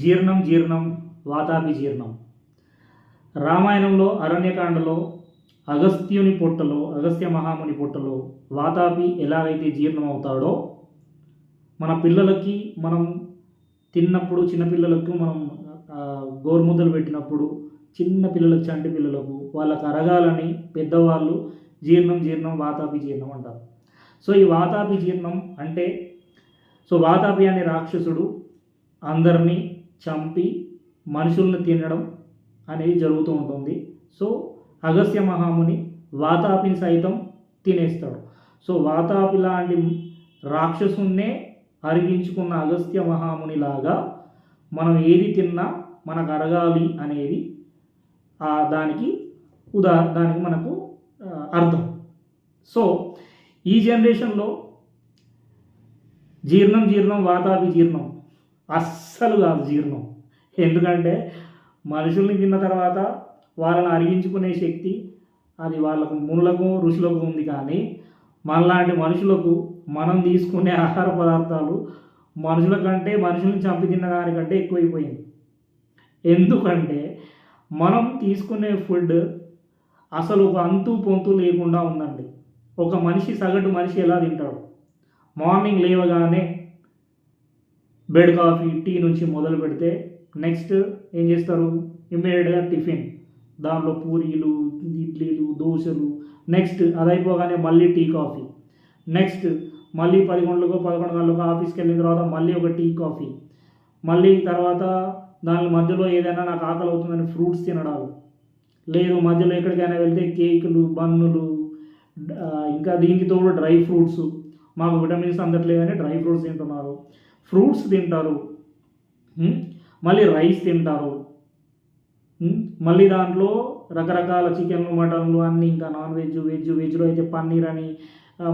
జీర్ణం జీర్ణం వాతాపి జీర్ణం. రామాయణంలో అరణ్యకాండలో అగస్త్య మహాముని పొట్టలో వాతాపి ఎలాగైతే జీర్ణం అవుతాడో మన పిల్లలకి మనం తిన్నప్పుడు చిన్నపిల్లలకు మనం గోరుముద్దలు పెట్టినప్పుడు చిన్న పిల్లలకు చంటి పిల్లలకు వాళ్ళకు అరగాలని పెద్దవాళ్ళు జీర్ణం జీర్ణం వాతాపి జీర్ణం అంటారు. సో ఈ వాతాపి జీర్ణం అంటే వాతాపి అనే రాక్షసుడు అందరినీ చంపి మనుషుల్ని తినడం అనేది జరుగుతూ ఉంటుంది. సో అగస్త్య మహాముని వాతాపిని సైతం తినేస్తాడు. సో వాతాపి లాంటి రాక్షసున్నే అరిగించుకున్న అగస్త్య మహామునిలాగా మనం ఏది తిన్నా మనకు అరగాలి అనేది దానికి మనకు అర్థం. సో ఈ జనరేషన్లో జీర్ణం జీర్ణం వాతాపి జీర్ణం అస్సలు కాదు జీర్ణం. ఎందుకంటే మనుషుల్ని తిన్న తర్వాత వాళ్ళని అరిగించుకునే శక్తి అది వాళ్ళకు మునులకు ఋషులకు ఉంది, కానీ మనలాంటి మనుషులకు మనం తీసుకునే ఆహార పదార్థాలు మనుషుల కంటే మనుషుల్ని చంపి తిన్న దానికంటే ఎక్కువైపోయింది. ఎందుకంటే మనం తీసుకునే ఫుడ్ అసలు ఒక అంతు పొంతు లేకుండా ఉందండి. ఒక సగటు మనిషి ఎలా తింటాడు? మార్నింగ్ లేవగానే బెడ్ కాఫీ టీ నుంచి మొదలు పెడితే నెక్స్ట్ ఏం చేస్తారు? ఇమ్మీడియట్గా టిఫిన్, దాంట్లో పూరీలు ఇడ్లీలు దోశలు, నెక్స్ట్ అది అయిపోగానే మళ్ళీ టీ కాఫీ, నెక్స్ట్ మళ్ళీ 10 గంటలకు 11 గంటలకు ఆఫీస్కి వెళ్ళిన తర్వాత మళ్ళీ ఒక టీ కాఫీ, మళ్ళీ తర్వాత దాని మధ్యలో ఏదైనా నాకు ఆకలి అవుతుందని ఫ్రూట్స్ తినడాలు, లేదు మధ్యలో ఎక్కడికైనా వెళ్తే కేకులు బన్నులు, ఇంకా దీనికి తోడు డ్రై ఫ్రూట్స్. మాకు విటమిన్స్ అందట్లేదని డ్రై ఫ్రూట్స్ తింటున్నారు, ఫ్రూట్స్ తింటారు, మళ్ళీ రైస్ తింటారు, మళ్ళీ దాంట్లో రకరకాల చికెన్లు మటన్లు అన్నీ, ఇంకా నాన్ వెజ్లో అయితే పన్నీర్ అని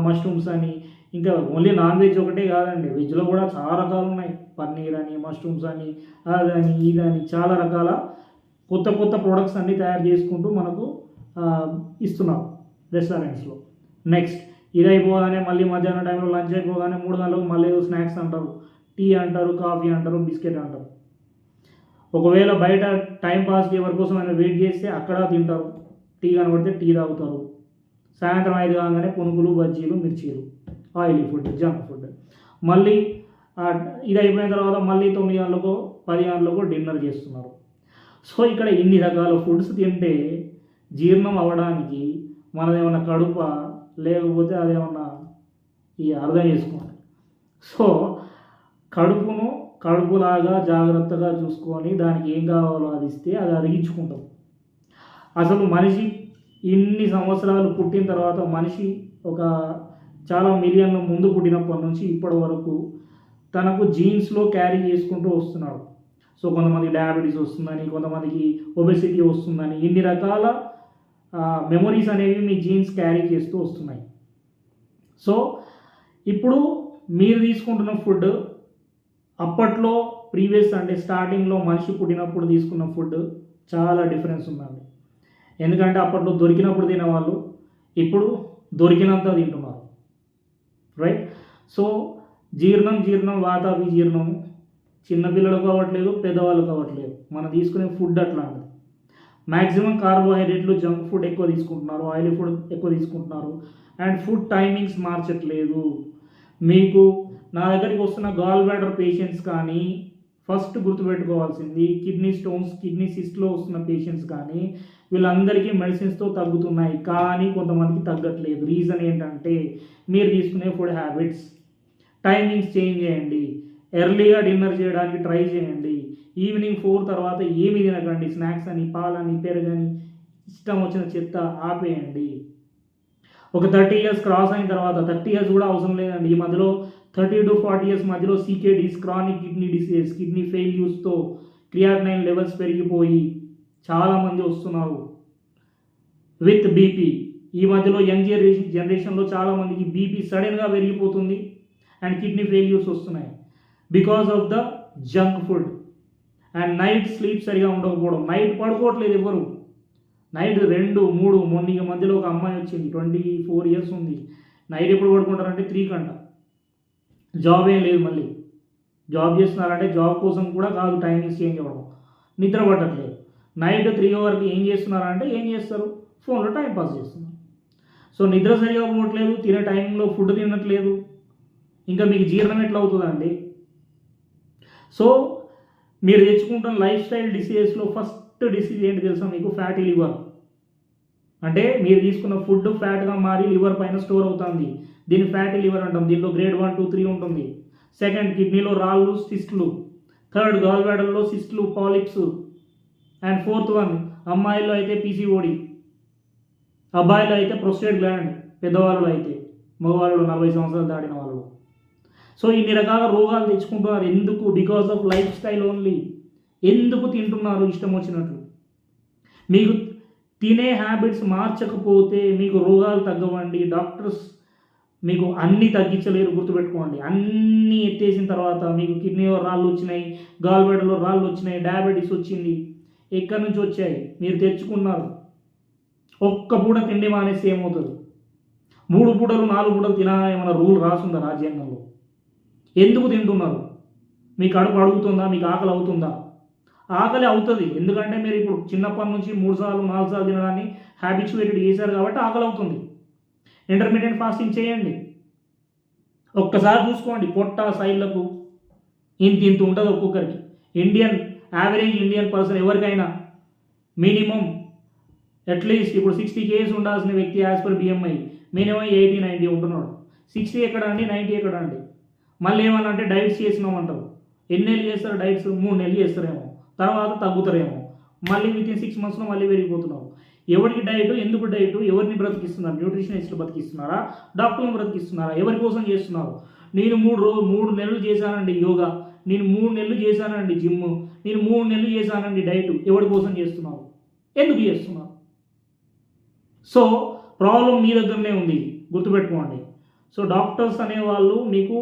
మష్రూమ్స్ అని, ఇంకా ఓన్లీ నాన్ వెజ్ ఒకటే కాదండి, వెజ్లో కూడా చాలా రకాలు ఉన్నాయి. పన్నీర్ అని మష్రూమ్స్ అని అదని ఇదని చాలా రకాల కొత్త ప్రోడక్ట్స్ అన్నీ తయారు చేసుకుంటూ మనకు ఇస్తున్నారు రెస్టారెంట్స్లో. నెక్స్ట్ ఇది అయిపోగానే మళ్ళీ మధ్యాహ్నం టైంలో లంచ్ అయిపోగానే 3 గంటలకు మళ్ళీ ఏదో స్నాక్స్ అంటారు, టీ అంటారు, కాఫీ అంటారు, బిస్కెట్ అంటారు. ఒకవేళ బయట టైంపాస్కి ఎవరి కోసం అయినా వెయిట్ చేస్తే అక్కడ తింటారు, టీ కనబడితే టీ తాగుతారు. సాయంత్రం 5 కాగానే పునుగులు బజ్జీలు మిర్చీలు, ఆయిలీ ఫుడ్, జంక్ ఫుడ్. మళ్ళీ ఇది అయిపోయిన తర్వాత మళ్ళీ 9 గంటలకు 10 గంటలకు డిన్నర్ చేస్తున్నారు. సో ఇక్కడ ఇన్ని రకాల ఫుడ్స్ తింటే జీర్ణం అవ్వడానికి మనదేమన్నా కడుప, లేకపోతే అదేమన్నా అర్థం చేసుకోండి. సో కడుపులాగా జాగ్రత్తగా చూసుకొని దానికి ఏం కావాలో అది ఇస్తే అది అరిగించుకుంటాం. అసలు మనిషి ఇన్ని సంవత్సరాలు పుట్టిన తర్వాత మనిషి ఒక చాలా మిలియన్ల ముందు పుట్టినప్పటి నుంచి ఇప్పటి వరకు తనకు జీన్స్లో క్యారీ చేసుకుంటూ వస్తున్నాడు. సో కొంతమందికి డయాబెటీస్ వస్తుందని, కొంతమందికి ఒబెసిటీ వస్తుందని, ఇన్ని రకాల మెమొరీస్ అనేవి మీ జీన్స్ క్యారీ చేస్తూ వస్తున్నాయి. సో ఇప్పుడు మీరు తీసుకుంటున్న ఫుడ్ అప్పట్లో ప్రీవియస్ అంటే స్టార్టింగ్లో మనిషి పుట్టినప్పుడు తీసుకున్న ఫుడ్ చాలా డిఫరెన్స్ ఉందండి. ఎందుకంటే అప్పట్లో దొరికినప్పుడు తినేవాళ్ళు, ఇప్పుడు దొరికినంత తింటున్నారు, రైట్? సో జీర్ణం జీర్ణం వాతాపి జీర్ణం చిన్నపిల్లలకు అవ్వట్లేదు, పెద్దవాళ్ళకు అవ్వట్లేదు. మనం తీసుకునే ఫుడ్ అట్లాంటిది. మ్యాక్సిమం కార్బోహైడ్రేట్లు జంక్ ఫుడ్ ఎక్కువ తీసుకుంటున్నారు, ఆయిలీ ఫుడ్ ఎక్కువ తీసుకుంటున్నారు, అండ్ ఫుడ్ టైమింగ్స్ మార్చట్లేదు. మీకు నా దగ్గరికి వస్తున్న గాల్ బ్లాడర్ పేషెంట్స్ కానీ ఫస్ట్ గుర్తుపెట్టుకోవాల్సింది, కిడ్నీ స్టోన్స్ కిడ్నీ సిస్ట్లో వస్తున్న పేషెంట్స్ కానీ వీళ్ళందరికీ మెడిసిన్స్తో తగ్గుతున్నాయి, కానీ కొంతమందికి తగ్గట్లేదు. రీజన్ ఏంటంటే మీరు తీసుకునే ఫుడ్ హ్యాబిట్స్. టైమింగ్స్ చేంజ్ చేయండి, ఎర్లీగా డిన్నర్ చేయడానికి ట్రై చేయండి, ఈవినింగ్ 4 తర్వాత ఏమి తినకండి, స్నాక్స్ అని పాలని పెరుగని ఇష్టం వచ్చిన చెత్త ఆపేయండి. ఒక 30 ఇయర్స్ క్రాస్ అయిన తర్వాత, 30 ఇయర్స్ కూడా అవసరం లేదండి, ఈ మధ్యలో 30 to 40 ఇయర్స్ మధ్యలో CKDs chronic kidney disease, kidney ఫెయిల్యూర్స్తో క్రియాటినైన్ లెవెల్స్ పెరిగిపోయి చాలామంది వస్తున్నారు. విత్ బీపీ ఈ మధ్యలో యంగ్ జనరేషన్లో చాలామందికి బీపీ సడన్గా పెరిగిపోతుంది అండ్ కిడ్నీ ఫెయిల్యూర్స్ వస్తున్నాయి because of the junk food. And night sleep సరిగా ఉండకపోవడం, నైట్ పడుకోవట్లేదు ఎవరు, నైట్ 2, 3. మొన్న మధ్యలో ఒక అమ్మాయి వచ్చింది, 24 ఇయర్స్ ఉంది, నైట్ ఎప్పుడు పడుకుంటారంటే 3 గంట, జాబ్ ఏం లేదు, మళ్ళీ జాబ్ చేస్తున్నారంటే జాబ్ కోసం కూడా కాదు టైమింగ్స్ చేంజ్ అవ్వడం, నిద్ర పట్టట్లేదు. నైట్ 3 వరకు ఏం చేస్తున్నారంటే ఏం చేస్తారు, ఫోన్లో టైం పాస్ చేస్తున్నారు. సో నిద్ర సరిగా పోవట్లేదు, తినే టైంలో ఫుడ్ తినట్లేదు, ఇంకా మీకు జీర్ణం ఎట్లా అవుతుందండి? సో మీరు తెచ్చుకుంటున్న లైఫ్ స్టైల్ డిసీజెస్లో ఫస్ట్ డిసీజ్ ఏంటి తెలుసా మీకు? Fatty liver. అంటే మీరు తీసుకున్న ఫుడ్ ఫ్యాట్గా మారి లివర్ పైన స్టోర్ అవుతుంది, దీన్ని ఫ్యాటీ లివర్ అంటాం. దీనిలో గ్రేడ్ 1, 2, 3 ఉంటుంది. సెకండ్, కిడ్నీలో రాళ్ళు, సిస్టులు. థర్డ్, గాల్ బ్లాడర్లో సిస్టులు, పాలిప్స్. అండ్ ఫోర్త్ వన్, అమ్మాయిల్లో అయితే పీసీఓడి, అబ్బాయిలో అయితే ప్రొస్టేట్ గ్లాండ్, పెద్దవాళ్ళు అయితే, మగవాళ్ళు 40 సంవత్సరాలు దాటిన వాళ్ళు. సో ఇన్ని రకాల రోగాలు తెచ్చుకుంటున్నారు. ఎందుకు? Because of life style only. ఎందుకు తింటున్నారు ఇష్టం వచ్చినట్లు? మీకు తినే హ్యాబిట్స్ మార్చకపోతే మీకు రోగాలు తగ్గవండి. డాక్టర్స్ మీకు అన్నీ తగ్గించలేరు, గుర్తుపెట్టుకోండి. అన్నీ ఎత్తేసిన తర్వాత మీకు కిడ్నీలో రాళ్ళు వచ్చినాయి, గాల్ బ్లాడర్లో రాళ్ళు వచ్చినాయి, డయాబెటీస్ వచ్చింది. ఎక్కడి నుంచి వచ్చాయి? మీరు తెచ్చుకున్నారు. ఒక్క పూట తిండి మానేస్తే ఏమవుతుంది? 3 పూటలు 4 పూటలు తినాలని ఏమైనా రూల్ రాసుందా రాజ్యాంగంలో? ఎందుకు తింటున్నారు? మీ కడుపు అడుగుతుందా? మీకు ఆకలి అవుతుందా? ఆకలి అవుతుంది, ఎందుకంటే మీరు ఇప్పుడు చిన్నప్పటి నుంచి 3 సార్లు 4 సార్లు తినడాన్ని హ్యాబిచువేటెడ్ చేశారు కాబట్టి ఆకలి అవుతుంది. ఇంటర్మీడియట్ ఫాస్టింగ్ చేయండి. ఒక్కసారి చూసుకోండి, పొట్ట సైడ్లకు ఇంత ఉంటుంది ఒక్కొక్కరికి. యావరేజ్ ఇండియన్ పర్సన్ ఎవరికైనా మినిమం అట్లీస్ట్ ఇప్పుడు 60 kgs ఉండాల్సిన వ్యక్తి యాజ్ పర్ బిఎంఐ మినిమం 80-90 ఉంటున్నాడు. 60 ఎక్కడ అండి, 90 ఎక్కడ అండి? మళ్ళీ ఏమన్నా అంటే డైట్స్ చేసినామంటారు. ఎన్ని నెలలు చేస్తారు డైట్స్? 3 నెలలు చేస్తారేమో, తర్వాత తగ్గుతారేమో, మళ్ళీ వితిన్ 6 monthsలో మళ్ళీ పెరిగిపోతున్నారు. ఎవరికి డైట్? ఎందుకు డైట్? ఎవరిని బ్రతికిస్తున్నారు? న్యూట్రిషనిస్ట్లు బతికిస్తున్నారా? డాక్టర్లను బ్రతికిస్తున్నారా? ఎవరి కోసం చేస్తున్నారు? నేను 3 నెలలు చేశానండి యోగా, నేను 3 నెలలు చేశానండి జిమ్, నేను 3 నెలలు చేశానండి డైట్. ఎవరి కోసం చేస్తున్నారు? ఎందుకు చేస్తున్నారు? సో ప్రాబ్లం మీ దగ్గరనే ఉంది, గుర్తుపెట్టుకోండి. సో డాక్టర్స్ అనేవాళ్ళు మీకు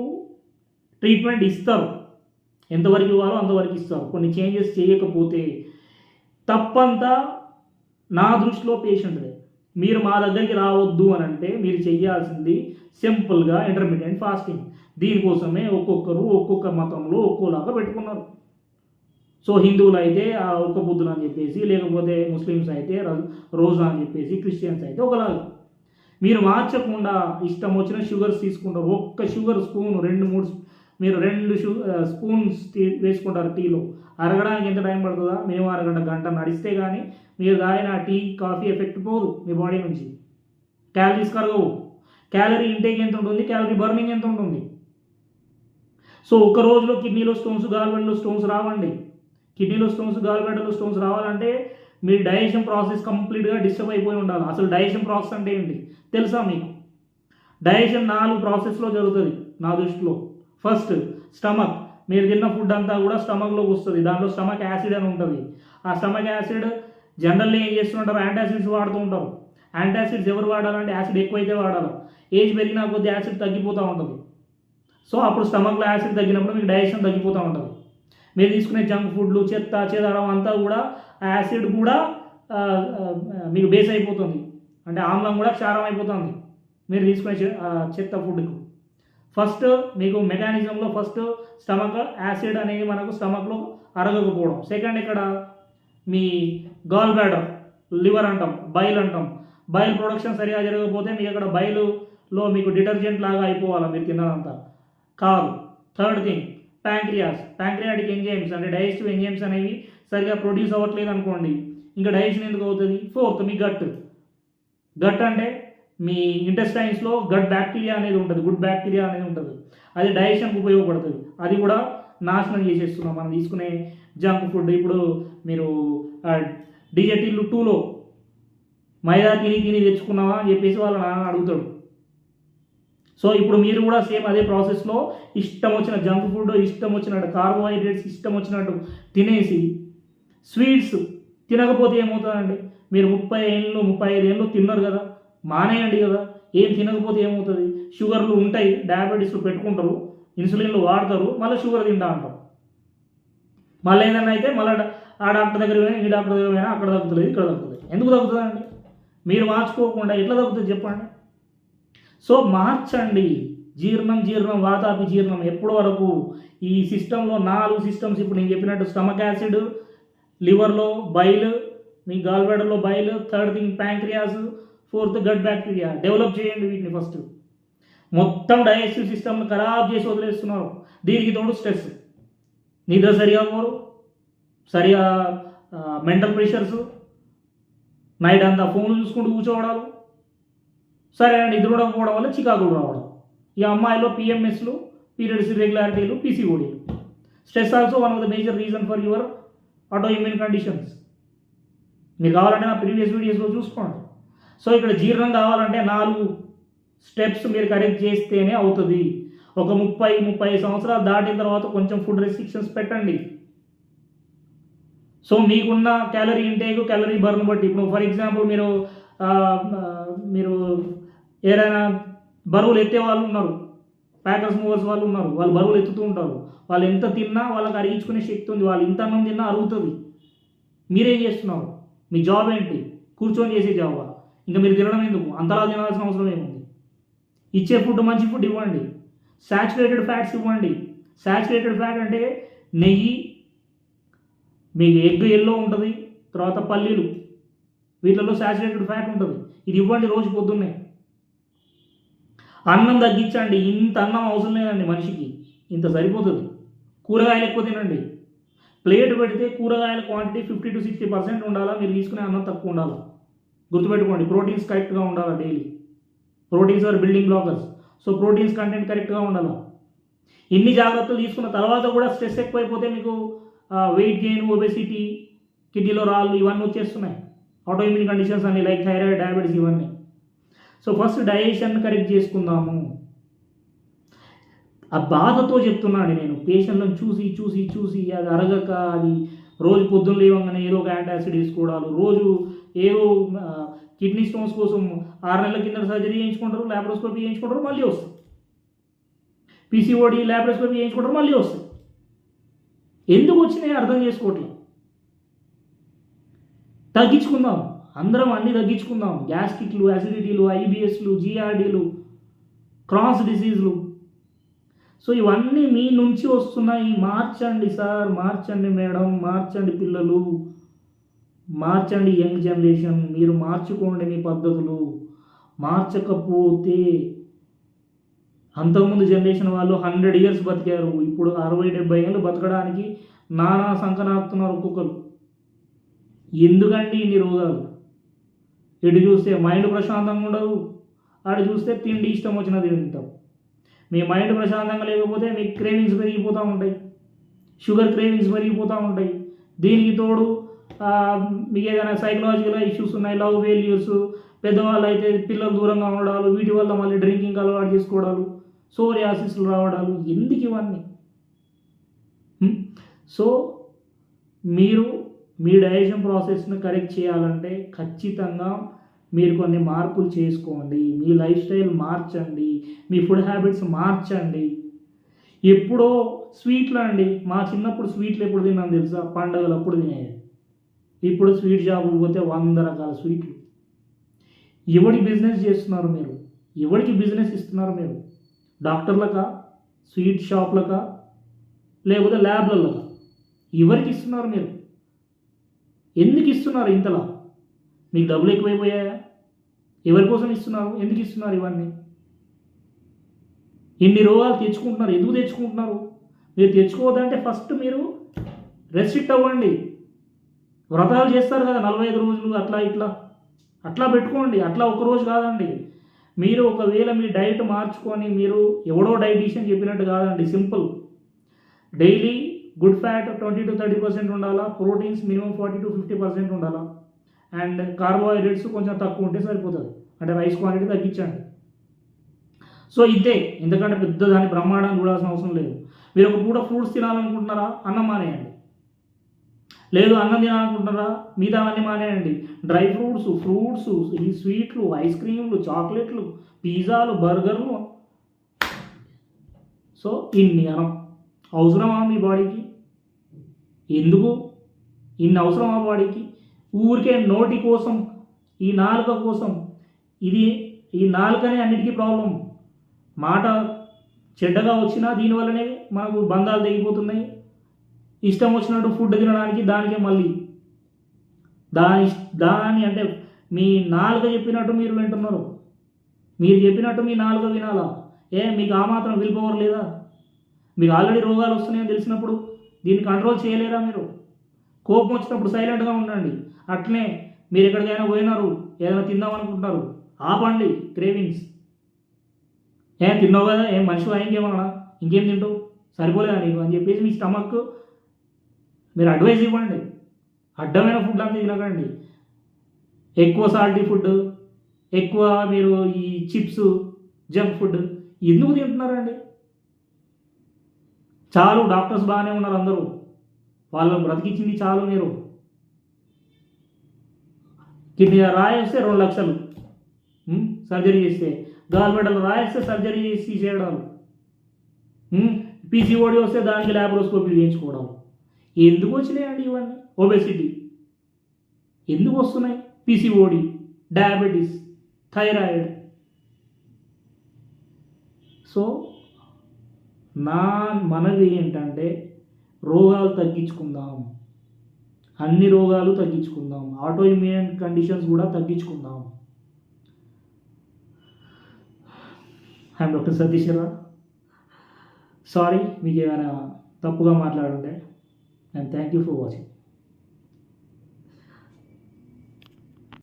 ట్రీట్మెంట్ ఇస్తారు, ఎంతవరకు ఇవ్వాలో అంతవరకు ఇస్తారు. కొన్ని చేంజెస్ చేయకపోతే తప్పంతా నా దృష్టిలో పేషెంట్దే. మీరు మా దగ్గరికి రావద్దు అని అంటే మీరు చేయాల్సింది సింపుల్గా ఇంటర్మీడియట్ ఫాస్టింగ్. దీనికోసమే ఒక్కొక్కరు ఒక్కొక్క మతంలో ఒక్కోలాగా పెట్టుకున్నారు. సో హిందువులు అయితే ఒక్క పొద్దున అని చెప్పేసి, లేకపోతే ముస్లిమ్స్ అయితే రోజా అని చెప్పేసి, క్రిస్టియన్స్ అయితే ఒకలాగా. మీరు మార్చకుండా ఇష్టం వచ్చిన షుగర్స్ తీసుకుంటారు. ఒక్క షుగర్ స్పూన్ 2-3 మీరు 2 స్పూన్స్ వేసుకుంటారు టీలో. అరగడానికి ఎంత టైం పడుతుందా? మేము అరగంట గంట నడిస్తే కానీ మీరు తాగిన టీ కాఫీ ఎఫెక్ట్ పోదు మీ బాడీ నుంచి. క్యాలరీస్ కరగవు. క్యాలరీ ఇంటేక్ ఎంత ఉంటుంది, క్యాలరీ బర్నింగ్ ఎంత ఉంటుంది? సో ఒక రోజులో కిడ్నీలో స్టోన్స్, గాల్ బ్లాడర్లో స్టోన్స్ రావండి. కిడ్నీలో స్టోన్స్, గాల్ బ్లాడర్లో స్టోన్స్ రావాలంటే మీ డైజెషన్ ప్రాసెస్ కంప్లీట్గా డిస్టర్బ్ అయిపోయి ఉండాలి. అసలు డైజెషన్ ప్రాసెస్ అంటే ఏంటి తెలుసా మీకు? డైజెషన్ 4 ప్రాసెస్లో జరుగుతుంది నా దృష్టిలో. First, stomach. మీరు తిన్న ఫుడ్ అంతా కూడా స్టమక్లోకి వస్తుంది. దాంట్లో స్టమక్ యాసిడ్ అని ఉంటుంది. ఆ స్టమక్ యాసిడ్ జనరల్లీ ఏం చేస్తుంటారు? యాంటాసిడ్స్ వాడుతూ ఉంటారు. యాంటాసిడ్స్ ఎవరు వాడాలంటే యాసిడ్ ఎక్కువైతే వాడాలి. ఏజ్ పెరిగినా కొద్ది యాసిడ్ తగ్గిపోతూ ఉంటుంది. సో అప్పుడు స్టమక్లో యాసిడ్ తగ్గినప్పుడు మీకు డైజెషన్ తగ్గిపోతూ ఉంటుంది. మీరు తీసుకునే జంక్ ఫుడ్లు, చెత్త చెదారం అంతా కూడా యాసిడ్ కూడా మీకు బేస్ అయిపోతుంది. అంటే ఆమ్లం కూడా క్షారం అయిపోతుంది మీరు తీసుకునే చెత్త ఫుడ్కు. ఫస్ట్ మీకు మెకానిజంలో ఫస్ట్ స్టమక్ యాసిడ్ అనేది మనకు స్టమక్లో అరగకపోవడం. సెకండ్, ఇక్కడ మీ గాల్ బ్లాడర్, లివర్ అంటాం, బైల్ అంటాం. బైల్ ప్రొడక్షన్ సరిగా జరగకపోతే మీకు అక్కడ బైలులో మీకు డిటర్జెంట్ లాగా అయిపోవాలి మీరు తిన్నదంతా. కాదు. థర్డ్ థింగ్, ప్యాంక్రియాటిక్ ఎంజైమ్స్ అంటే డైజెస్టివ్ ఎంజైమ్స్ అనేవి సరిగా ప్రొడ్యూస్ అవ్వట్లేదు అనుకోండి, ఇంకా డైజెషన్ ఎందుకు అవుతుంది? ఫోర్త్, మీ గట్ అంటే మీ ఇంటెస్టైన్స్లో గట్ బ్యాక్టీరియా అనేది ఉంటుంది, గుడ్ బ్యాక్టీరియా అనేది ఉంటుంది. అది డైజెషన్కి ఉపయోగపడుతుంది. అది కూడా నాశనం చేసేస్తున్నాం మనం తీసుకునే జంక్ ఫుడ్. ఇప్పుడు మీరు డిజెటిల్ 2లో మైదా తిని తెచ్చుకున్నావా అని చెప్పేసి వాళ్ళ నాన్న అడుగుతాడు. సో ఇప్పుడు మీరు కూడా సేమ్ అదే ప్రాసెస్లో ఇష్టం వచ్చిన జంక్ ఫుడ్, ఇష్టం వచ్చినట్టు కార్బోహైడ్రేట్స్, ఇష్టం వచ్చినట్టు తినేసి స్వీట్స్ తినకపోతే ఏమవుతుందండి? మీరు 35 ఏళ్ళు తిన్నారు కదా, మానేయండి కదా. ఏం తినకపోతే ఏమవుతుంది? షుగర్లు ఉంటాయి, డయాబెటీస్లు పెట్టుకుంటారు, ఇన్సులిన్లు వాడతారు, మళ్ళీ షుగర్ తింటా అంటారు. మళ్ళీ ఏదైనా అయితే మళ్ళీ ఆ డాక్టర్ దగ్గర పోయినా, ఈ డాక్టర్ దగ్గర పోయినా, అక్కడ తగ్గుతుంది, ఇక్కడ తగ్గుతుంది. ఎందుకు తగ్గుతుందండి? మీరు మార్చుకోకుండా ఎట్లా తగ్గుతుంది చెప్పండి? సో మార్చండి. జీర్ణం వాతాపి జీర్ణం ఎప్పటి వరకు ఈ సిస్టంలో 4 సిస్టమ్స్ ఇప్పుడు నేను చెప్పినట్టు స్టమక్ యాసిడ్, లివర్లో బైల్, మీ గాల్ బ్లాడర్లో bile, third thing pancreas, fourth gut bacteria. Develop చేయండి వీటిని ఫస్ట్. మొత్తం డైజెస్టివ్ సిస్టమ్ని ఖరాబ్ చేసి వదిలేస్తున్నారు. దీనికి తోడు స్ట్రెస్, నిద్ర సరిగా పోరు, సరిగా మెంటల్ ప్రెషర్స్, నైట్ అంతా ఫోన్లు చూసుకుంటూ కూర్చోవడాలు, సరైన నిద్ర ఉండకపోవడం వల్ల చికాకులు రావడం. ఈ అమ్మాయిలో పిఎంఎస్లు, పీరియడ్స్ ఇర్రెగ్యులారిటీలు, పీసీఓడీలు. Stress also one of the major reason for your autoimmune conditions. మీరు కావాలంటే నా ప్రీవియస్ వీడియోస్లో చూసుకోండి. సో ఇక్కడ జీర్ణం కావాలంటే 4 స్టెప్స్ మీరు కరెక్ట్ చేస్తేనే అవుతుంది. ఒక 30 సంవత్సరాలు దాటిన తర్వాత కొంచెం ఫుడ్ రెస్ట్రిక్షన్స్ పెట్టండి. సో మీకున్న క్యాలరీ ఇంటేక్, క్యాలరీ బర్న్ బట్టి, ఇప్పుడు ఫర్ ఎగ్జాంపుల్ మీరు ఏదైనా బరువులు ఎత్తే వాళ్ళు ఉన్నారు, ప్యాకర్స్ మూవర్స్ వాళ్ళు ఉన్నారు, వాళ్ళు బరువులు ఎత్తుతూ ఉంటారు. వాళ్ళు ఎంత తిన్నా వాళ్ళకి అరిగించుకునే శక్తి ఉంది. వాళ్ళు ఇంత అన్నం తిన్నా అరుగుతుంది. మీరేం చేస్తున్నారు? మీ జాబ్ ఏంటి? కూర్చొని చేసే జాబా? ఇంకా మీరు తినడం ఎందుకు? అంతలా తినాల్సిన అవసరం ఏముంది? ఇచ్చే ఫుడ్ మంచి ఫుడ్ ఇవ్వండి. సాచురేటెడ్ ఫ్యాట్స్ ఇవ్వండి. సాచురేటెడ్ ఫ్యాట్ అంటే నెయ్యి, మీకు ఎగ్ ఎల్లో ఉంటుంది, తర్వాత పల్లీలు, వీటిలో సాచురేటెడ్ ఫ్యాట్ ఉంటుంది. ఇది ఇవ్వండి రోజు పొద్దున్నే. అన్నం తగ్గించండి. ఇంత అన్నం అవసరం లేదండి మనిషికి, ఇంత సరిపోతుంది. కూరగాయలు ఎక్కువ తినండి. ప్లేట్ పెడితే కూరగాయల క్వాంటిటీ 50 to 60% ఉండాలా. మీరు తీసుకునే అన్నం తక్కువ ఉండాలా. గుర్తుపెట్టుకోండి. ప్రోటీన్స్ కరెక్ట్గా ఉండాలా. Daily proteins are building blockers. So proteins content కరెక్ట్గా ఉండాలా. ఇన్ని జాగ్రత్తలు తీసుకున్న తర్వాత కూడా స్ట్రెస్ ఎక్కువైపోతే మీకు వెయిట్ గెయిన్, ఒబెసిటీ, కిడ్నీలో రాళ్ళు ఇవన్నీ వచ్చేస్తున్నాయి. ఆటో ఇమ్యూన్ కండిషన్స్ అన్ని లైక్ థైరాయిడ్, డయాబెటీస్ ఇవన్నీ. సో ఫస్ట్ డైజెషన్ కరెక్ట్ చేసుకుందాము. ఆ బాధతో చెప్తున్నాను నేను. పేషెంట్లను చూసి అది అరగక, అది రోజు పొద్దున్న లేవగానే ఏదో ఒక యాంటాసిడ్ వేసుకోవడాలు, రోజు ఏదో కిడ్నీ స్టోన్స్ కోసం 6 నెలల కింద సర్జరీ చేయించుకుంటారు, ల్యాప్రోస్కోపీ చేయించుకుంటారు, మళ్ళీ వస్తాయి. పీసీఓడి, ల్యాప్రోస్కోపీ చేయించుకుంటారు, మళ్ళీ వస్తాయి. ఎందుకు వచ్చినాయి అర్థం చేసుకోవట్లేదు. తగ్గించుకుందాం, అందరం అన్నీ తగ్గించుకుందాం. గ్యాస్ట్రిక్లు, యాసిడిటీలు, ఐబిఎస్లు, జిఆర్డీలు, క్రాస్ డిసీజులు. సో ఇవన్నీ మీ నుంచి వస్తున్నాయి. మార్చండి సార్, మార్చండి మేడం, మార్చండి పిల్లలు, మార్చండి యంగ్ జనరేషన్. మీరు మార్చుకోండి మీ పద్ధతులు. మార్చకపోతే అంతకుముందు జనరేషన్ వాళ్ళు 100 years బతికారు. ఇప్పుడు 60-70 ఏళ్ళు బతకడానికి నానా సంకనాపుతున్నారు ఒక్కొక్కరు. ఎందుకండి ఇన్ని రోగాలు? ఇటు చూస్తే మైండ్ ప్రశాంతంగా ఉండదు, అటు చూస్తే తిండి ఇష్టం వచ్చినది తింటాం. మీ మైండ్ ప్రశాంతంగా లేకపోతే మీ క్రేవింగ్స్ పెరిగిపోతూ ఉంటాయి, షుగర్ క్రేవింగ్స్ పెరిగిపోతూ ఉంటాయి. దీనికి తోడు మీకు ఏదైనా సైకలాజికల్ ఇష్యూస్ ఉన్నాయి, లవ్ ఫెయిల్యూర్స్, పెద్దవాళ్ళు అయితే పిల్లలు దూరంగా ఉండడాలు, వీటి వల్ల మళ్ళీ డ్రింకింగ్ అలవాటు చేసుకోవడాలు, సోరియాసిస్లు రావడాలు. ఎందుకు ఇవన్నీ? సో మీరు మీ డైజెషన్ ప్రాసెస్ని కరెక్ట్ చేయాలంటే ఖచ్చితంగా మీరు కొన్ని మార్పులు చేసుకోండి. మీ లైఫ్ స్టైల్ మార్చండి, మీ ఫుడ్ హ్యాబిట్స్ మార్చండి. ఎప్పుడో స్వీట్లు అండి, మా చిన్నప్పుడు స్వీట్లు ఎప్పుడు తిన్నాను తెలుసా? పండుగలు అప్పుడు తినేది. ఇప్పుడు స్వీట్ షాపులు పోతే 100 రకాల స్వీట్లు. ఎవరికి బిజినెస్ చేస్తున్నారు మీరు? ఎవరికి బిజినెస్ ఇస్తున్నారు మీరు? డాక్టర్లకా, స్వీట్ షాప్లకా, లేకపోతే ల్యాబ్లలోకా? ఎవరికి ఇస్తున్నారు మీరు? ఎందుకు ఇస్తున్నారు ఇంతలా? మీకు డబ్బులు ఎక్కువైపోయాయా? ఎవరి కోసం ఇస్తున్నారు? ఎందుకు ఇస్తున్నారు ఇవన్నీ? ఇన్ని రోగాలు తెచ్చుకుంటున్నారు. ఎందుకు తెచ్చుకుంటున్నారు? మీరు తెచ్చుకోవద్దంటే ఫస్ట్ మీరు రెస్ట్రిక్ట్ అవ్వండి. వ్రతాలు చేస్తారు కదా 45 రోజులు, అట్లా పెట్టుకోండి. అట్లా ఒకరోజు కాదండి. మీరు ఒకవేళ మీ డైట్ మార్చుకొని, మీరు ఎవడో డైటీషియన్ చెప్పినట్టు కాదండి, simple. Daily good fat 20 to 30% ఉండాలా, ప్రోటీన్స్ మినిమం 40 to 50% ఉండాలా, అండ్ కార్బోహైడ్రేట్స్ కొంచెం తక్కువ ఉంటే సరిపోతుంది. అంటే రైస్ క్వాంటిటీ తగ్గించండి. సో ఇంతే, ఎందుకంటే పెద్ద దాన్ని బ్రహ్మాండం చూడాల్సిన అవసరం లేదు. మీరు ఒక పూట ఫ్రూట్స్ తినాలనుకుంటున్నారా? అన్నం మానేయండి. లేదు అన్నం తినాలనుకుంటున్నారా? మిగతా అన్నీ మానేయండి. డ్రై ఫ్రూట్స్, ఈ స్వీట్లు, ఐస్ క్రీమ్లు, చాక్లెట్లు, పిజ్జాలు, బర్గర్లు. సో ఇన్ని అవసరమా మీ బాడీకి? ఎందుకు ఇన్ని అవసరమా బాడీకి? ఊరికే నోటి కోసం, ఈ నాలుక కోసం. ఈ నాలుకనే అన్నిటికీ ప్రాబ్లం. మాట చెడ్డగా వచ్చినా దీనివల్లనే మనకు బంధాలు తెగిపోతున్నాయి. ఇష్టం వచ్చినట్టు ఫుడ్ తినడానికి దానికే మళ్ళీ దాని దాని అంటే మీ నాలుక చెప్పినట్టు మీరు వింటున్నారు. మీరు చెప్పినట్టు మీ నాలుక వినాలా? మీకు ఆ మాత్రం విల్ పవర్ లేదా? మీకు ఆల్రెడీ రోగాలు వస్తున్నాయని తెలిసినప్పుడు దీన్ని కంట్రోల్ చేయలేరా మీరు? కోపం వచ్చినప్పుడు సైలెంట్గా ఉండండి. అట్లనే మీరు ఎక్కడికైనా పోయినారు, ఏదైనా తిందాం అనుకుంటున్నారు, ఆపండి క్రేవింగ్స్. తిన్నావు కదా, మనిషి ఇంకేమన్నా, ఇంకేం తింటావు, సరిపోలేదా నీకు అని చెప్పేసి మీ స్టమక్ మీరు అడ్వైస్ ఇవ్వండి. అడ్డమైన ఫుడ్ అంతా తినకండి. ఎక్కువ సాల్టీ ఫుడ్, ఎక్కువ మీరు ఈ చిప్స్, జంక్ ఫుడ్ ఎందుకు తింటున్నారండి? చాలు, డాక్టర్స్ బాగానే ఉన్నారు అందరూ, వాళ్ళని బ్రతికించింది చాలు. మీరు కిడ్నీ రాయేస్తే 2 లక్షలు సర్జరీ చేస్తే, గాల్బెడలు రాయేస్తే సర్జరీ చేసి చేయడాలు, పీసీఓడి వస్తే దానికి ల్యాబ్రోస్కోపీ చేయించుకోవడాలు. ఎందుకు వచ్చినాయండి ఇవన్నీ? ఒబెసిటీ ఎందుకు వస్తున్నాయి? PCOD, diabetes, thyroid. సో నా మనవి ఏంటంటే రోగాలు తగ్గించుకుందాం, అన్ని రోగాలు తగ్గించుకుందాం, ఆటో ఇమ్యూన్ కండిషన్స్ కూడా తగ్గించుకుందాం. I'm doctor Satish Rao. Sorry మీకు ఏమైనా తప్పుగా మాట్లాడుంటే, and thank you for watching.